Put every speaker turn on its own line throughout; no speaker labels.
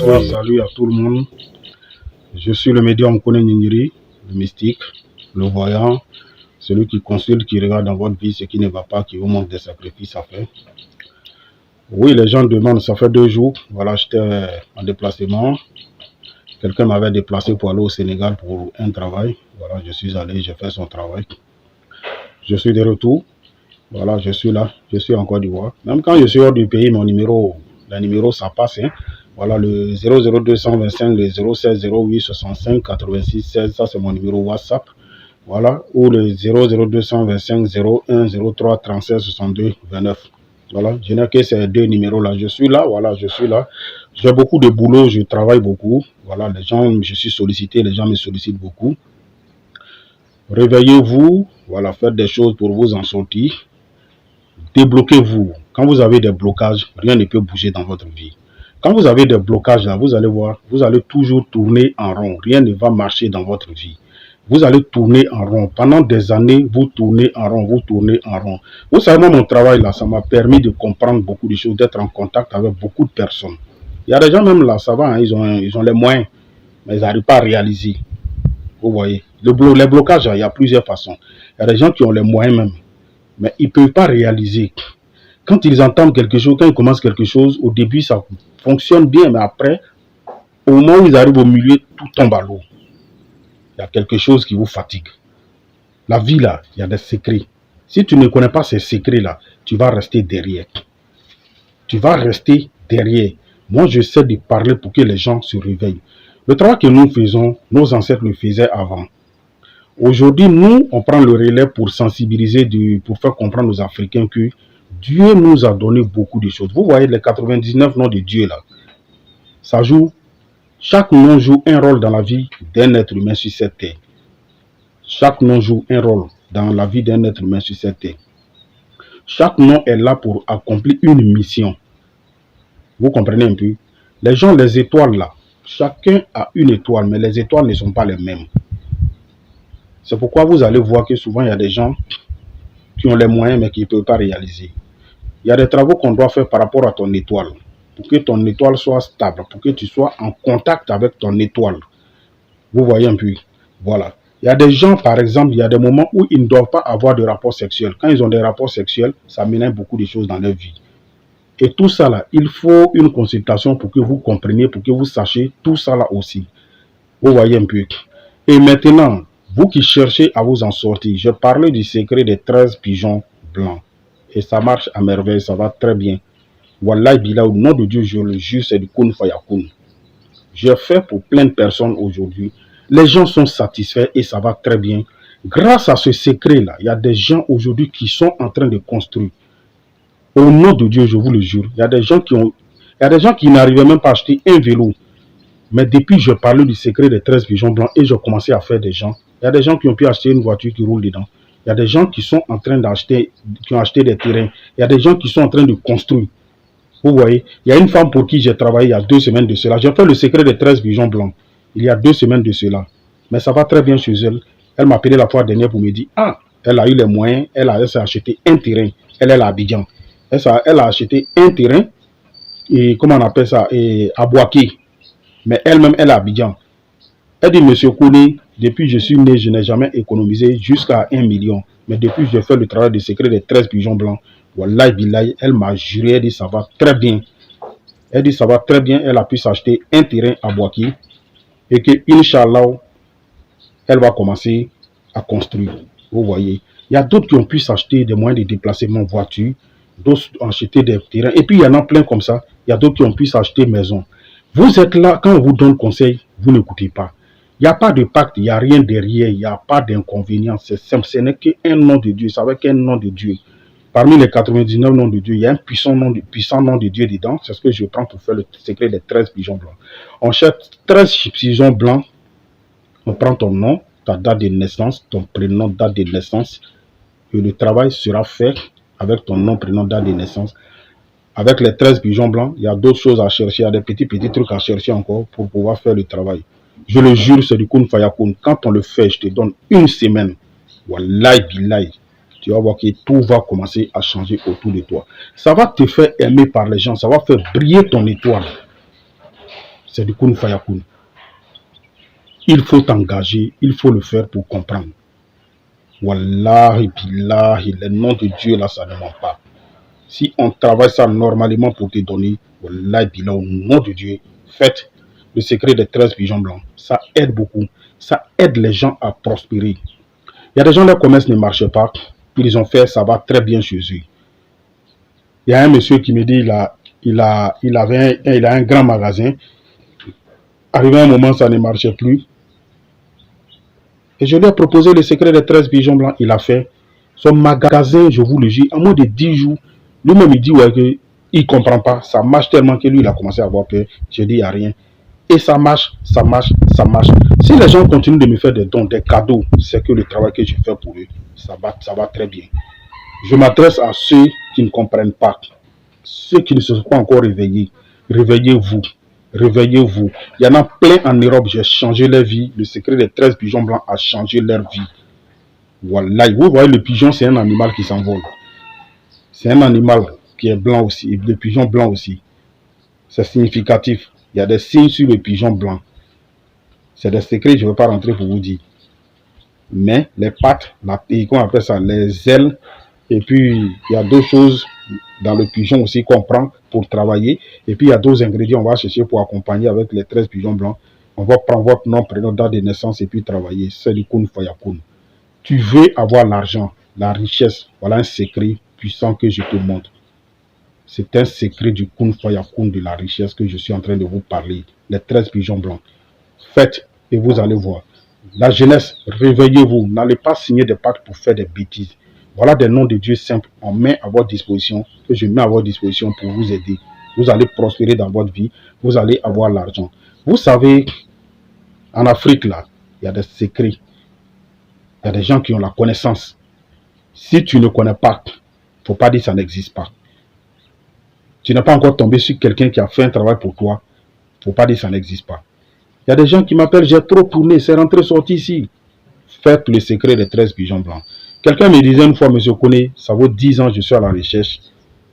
Bonsoir, salut à tout le monde. Je suis le médium Kone Nyingiri, le mystique, le voyant, celui qui consulte, qui regarde dans votre vie ce qui ne va pas, qui vous montre des sacrifices à faire. Oui, les gens demandent, ça fait 2 jours, voilà, j'étais en déplacement. Quelqu'un m'avait déplacé pour aller au Sénégal pour un travail. Voilà, je suis allé, j'ai fait son travail. Je suis de retour. Voilà, je suis là, je suis en Côte d'Ivoire. Même quand je suis hors du pays, mon numéro, le numéro, ça passe. Hein. Voilà, le 00225, le 016 08 65 86 16, ça c'est mon numéro WhatsApp. Voilà, ou le 00225 01 03 36 62 29. Voilà, je n'ai que ces 2 numéros-là. Je suis là, voilà, je suis là. J'ai beaucoup de boulot, je travaille beaucoup. Voilà, les gens, je suis sollicité, les gens me sollicitent beaucoup. Réveillez-vous, voilà, faites des choses pour vous en sortir. Débloquez-vous. Quand vous avez des blocages, rien ne peut bouger dans votre vie. Quand vous avez des blocages là, vous allez voir, vous allez toujours tourner en rond. Rien ne va marcher dans votre vie. Vous allez tourner en rond. Pendant des années, vous tournez en rond, vous tournez en rond. Vous savez, moi, mon travail là, ça m'a permis de comprendre beaucoup de choses, d'être en contact avec beaucoup de personnes. Il y a des gens même là, ça va, hein, ils ont les moyens, mais ils n'arrivent pas à réaliser. Vous voyez, les blocages, il y a plusieurs façons. Il y a des gens qui ont les moyens même, mais ils ne peuvent pas réaliser. Quand ils entendent quelque chose, quand ils commencent quelque chose, au début, ça fonctionne bien, mais après, au moment où ils arrivent au milieu, tout tombe à l'eau. Il y a quelque chose qui vous fatigue. La vie, là, il y a des secrets. Si tu ne connais pas ces secrets-là, tu vas rester derrière. Tu vas rester derrière. Moi, j'essaie de parler pour que les gens se réveillent. Le travail que nous faisons, nos ancêtres le faisaient avant. Aujourd'hui, nous, on prend le relais pour sensibiliser, pour faire comprendre aux Africains que Dieu nous a donné beaucoup de choses. Vous voyez les 99 noms de Dieu là. Ça joue, chaque nom joue un rôle dans la vie d'un être humain sur cette terre. Chaque nom joue un rôle dans la vie d'un être humain sur cette terre. Chaque nom est là pour accomplir une mission. Vous comprenez un peu? Les gens, les étoiles là, chacun a une étoile, mais les étoiles ne sont pas les mêmes. C'est pourquoi vous allez voir que souvent il y a des gens qui ont les moyens mais qui ne peuvent pas réaliser. Il y a des travaux qu'on doit faire par rapport à ton étoile. Pour que ton étoile soit stable, pour que tu sois en contact avec ton étoile. Vous voyez un peu. Voilà. Il y a des gens, par exemple, il y a des moments où ils ne doivent pas avoir de rapports sexuels. Quand ils ont des rapports sexuels, ça mène beaucoup de choses dans leur vie. Et tout ça là, il faut une consultation pour que vous compreniez, pour que vous sachiez tout ça là aussi. Vous voyez un peu. Et maintenant, vous qui cherchez à vous en sortir, je parlais du secret des 13 pigeons blancs. Et ça marche à merveille, ça va très bien. Wallahi Billah, au nom de Dieu, je le jure, c'est du kun fayakun. Je fais pour plein de personnes aujourd'hui. Les gens sont satisfaits et ça va très bien. Grâce à ce secret-là, il y a des gens aujourd'hui qui sont en train de construire. Au nom de Dieu, je vous le jure, il y a des gens qui n'arrivaient même pas à acheter un vélo. Mais depuis, je parlais du secret des 13 pigeons blancs et j'ai commencé à faire des gens. Il y a des gens qui ont pu acheter une voiture qui roule dedans. Il y a des gens qui sont en train d'acheter, qui ont acheté des terrains. Il y a des gens qui sont en train de construire. Vous voyez, il y a une femme pour qui j'ai travaillé il y a 2 semaines de cela. J'ai fait le secret des 13 pigeons blancs il y a 2 semaines de cela. Mais ça va très bien chez elle. Elle m'a appelé la fois dernière pour me dire, ah, elle a eu les moyens, elle s'est acheté un terrain. Elle est à Abidjan. Elle a acheté un terrain, et comment on appelle ça, à Boaké. Mais elle-même, elle est à Abidjan. Elle dit, monsieur Kouni, depuis que je suis né, je n'ai jamais économisé jusqu'à 1 million. Mais depuis que j'ai fait le travail de secret des 13 pigeons blancs, Wallahi Billahi, elle m'a juré, elle dit, ça va très bien. Elle dit, ça va très bien, elle a pu s'acheter un terrain à Boaké. Et que, Inch'Allah, elle va commencer à construire. Vous voyez. Il y a d'autres qui ont pu s'acheter des moyens de déplacement voiture, d'autres ont acheté des terrains. Et puis, il y en a plein comme ça. Il y a d'autres qui ont pu s'acheter maison. Vous êtes là, quand on vous donne conseil, vous n'écoutez pas. Il n'y a pas de pacte, il n'y a rien derrière, il n'y a pas d'inconvénient. C'est simple, ce n'est qu'un nom de Dieu, c'est avec un nom de Dieu. Parmi les 99 noms de Dieu, il y a un puissant nom de Dieu dedans. C'est ce que je prends pour faire le secret des 13 pigeons blancs. On cherche 13 pigeons blancs. On prend ton nom, ta date de naissance, ton prénom, date de naissance. Et le travail sera fait avec ton nom, prénom, date de naissance. Avec les 13 pigeons blancs, il y a d'autres choses à chercher. Il y a des petits trucs à chercher encore pour pouvoir faire le travail. Je le jure, c'est du kun fayakun. Quand on le fait, je te donne 1 semaine. Wallahi billahi. Tu vas voir que tout va commencer à changer autour de toi. Ça va te faire aimer par les gens. Ça va faire briller ton étoile. C'est du kun fayakun. Il faut engager, il faut le faire pour comprendre. Wallahi billahi, le nom de Dieu là, ça ne ment pas. Si on travaille ça normalement pour te donner, wallahi billahi, au nom de Dieu, faites le secret des 13 pigeons blancs. Ça aide beaucoup. Ça aide les gens à prospérer. Il y a des gens, leur commerce ne marche pas. Ils ont fait, ça va très bien chez eux. Il y a un monsieur qui me dit, il a un grand magasin. Arrivé un moment, ça ne marchait plus. Et je lui ai proposé le secret des 13 pigeons blancs. Il a fait. Son magasin, je vous le dis, en moins de 10 jours, lui-même, il dit ouais, qu'il ne comprend pas. Ça marche tellement que lui, il a commencé à avoir peur. Je dis, il n'y a rien. Et ça marche, ça marche, ça marche. Si les gens continuent de me faire des dons, des cadeaux, c'est que le travail que je fais pour eux, ça va très bien. Je m'adresse à ceux qui ne comprennent pas, ceux qui ne se sont pas encore réveillés. Réveillez-vous. Réveillez-vous. Il y en a plein en Europe, j'ai changé leur vie. Le secret des 13 pigeons blancs a changé leur vie. Voilà. Vous voyez, le pigeon, c'est un animal qui s'envole. C'est un animal qui est blanc aussi, et le pigeon blanc aussi. C'est significatif. Il y a des signes sur le pigeon blanc. C'est des secrets, je ne vais pas rentrer pour vous dire. Mais les pattes, qu'on appelle ça, les ailes, et puis il y a d'autres choses dans le pigeon aussi qu'on prend pour travailler. Et puis il y a d'autres ingrédients qu'on va chercher pour accompagner avec les 13 pigeons blancs. On va prendre votre nom, prénom, date de naissance et puis travailler. C'est du kun fayakun. Tu veux avoir l'argent, la richesse. Voilà un secret puissant que je te montre. C'est un secret du kun fayakun, de la richesse que je suis en train de vous parler. Les 13 pigeons blancs. Faites et vous allez voir. La jeunesse, réveillez-vous. N'allez pas signer des pactes pour faire des bêtises. Voilà des noms de Dieu simples. On met à votre disposition, que je mets à votre disposition pour vous aider. Vous allez prospérer dans votre vie. Vous allez avoir l'argent. Vous savez, en Afrique, là, il y a des secrets. Il y a des gens qui ont la connaissance. Si tu ne connais pas, il ne faut pas dire que ça n'existe pas. Tu n'es pas encore tombé sur quelqu'un qui a fait un travail pour toi. Il ne faut pas dire que ça n'existe pas. Il y a des gens qui m'appellent, j'ai trop tourné, c'est rentré, sorti ici. Faites le secret des 13 pigeons blancs. Quelqu'un me disait une fois, monsieur Koné, ça vaut 10 ans, je suis à la recherche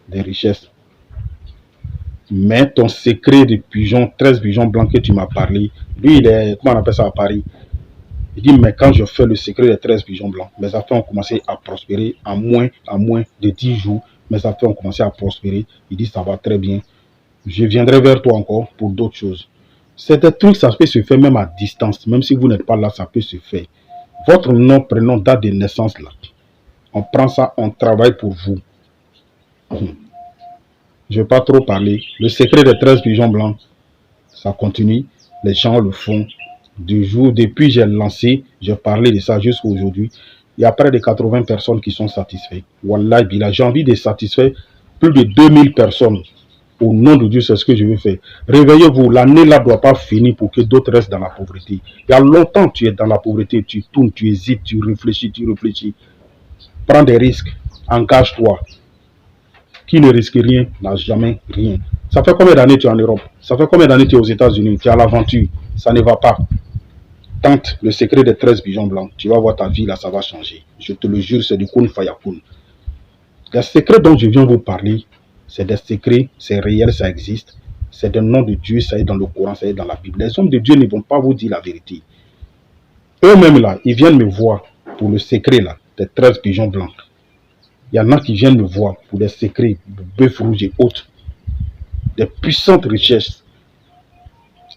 des richesses. Mais ton secret de pigeons, 13 pigeons blancs que tu m'as parlé, lui, il est, comment on appelle ça à Paris? Il dit, mais quand je fais le secret des 13 pigeons blancs, mes affaires ont commencé à prospérer en moins de 10 jours. Mes affaires ont commencé à prospérer. Il dit, ça va très bien. Je viendrai vers toi encore pour d'autres choses. C'est des trucs, ça peut se faire même à distance. Même si vous n'êtes pas là, ça peut se faire. Votre nom, prénom, date de naissance, là. On prend ça, on travaille pour vous. Je ne vais pas trop parler. Le secret des 13 pigeons blancs, ça continue. Les gens le font. Depuis j'ai lancé, j'ai parlé de ça jusqu'à aujourd'hui. Il y a près de 80 personnes qui sont satisfaites. Wallah, j'ai envie de satisfaire plus de 2000 personnes. Au nom de Dieu, c'est ce que je veux faire. Réveillez-vous, l'année là ne doit pas finir pour que d'autres restent dans la pauvreté. Il y a longtemps que tu es dans la pauvreté, tu tournes, tu hésites, tu réfléchis. Prends des risques, engage-toi. Qui ne risque rien n'a jamais rien. Ça fait combien d'années tu es en Europe? Ça fait combien d'années tu es aux États-Unis? Tu es à l'aventure, ça ne va pas. Tente le secret des 13 pigeons blancs. Tu vas voir ta vie là, ça va changer. Je te le jure, c'est du kun fayakun. Les secrets dont je viens vous parler, c'est des secrets, c'est réel, ça existe. C'est des noms de Dieu, ça est dans le Coran, ça est dans la Bible. Les hommes de Dieu ne vont pas vous dire la vérité. Eux-mêmes là, ils viennent me voir pour le secret là, des 13 pigeons blancs. Il y en a qui viennent me voir pour des secrets, bœuf rouge et autres. Des puissantes richesses.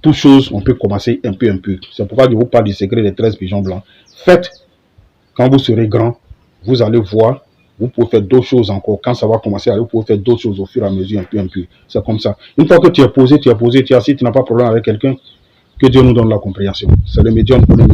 Toutes choses, on peut commencer un peu. C'est pourquoi je vous parle du secret des 13 pigeons blancs. Faites, quand vous serez grand, vous allez voir, vous pouvez faire d'autres choses encore. Quand ça va commencer, vous pouvez faire d'autres choses au fur et à mesure, un peu. C'est comme ça. Une fois que tu es posé, tu es assis, tu n'as pas de problème avec quelqu'un, que Dieu nous donne la compréhension. C'est le médium pour nous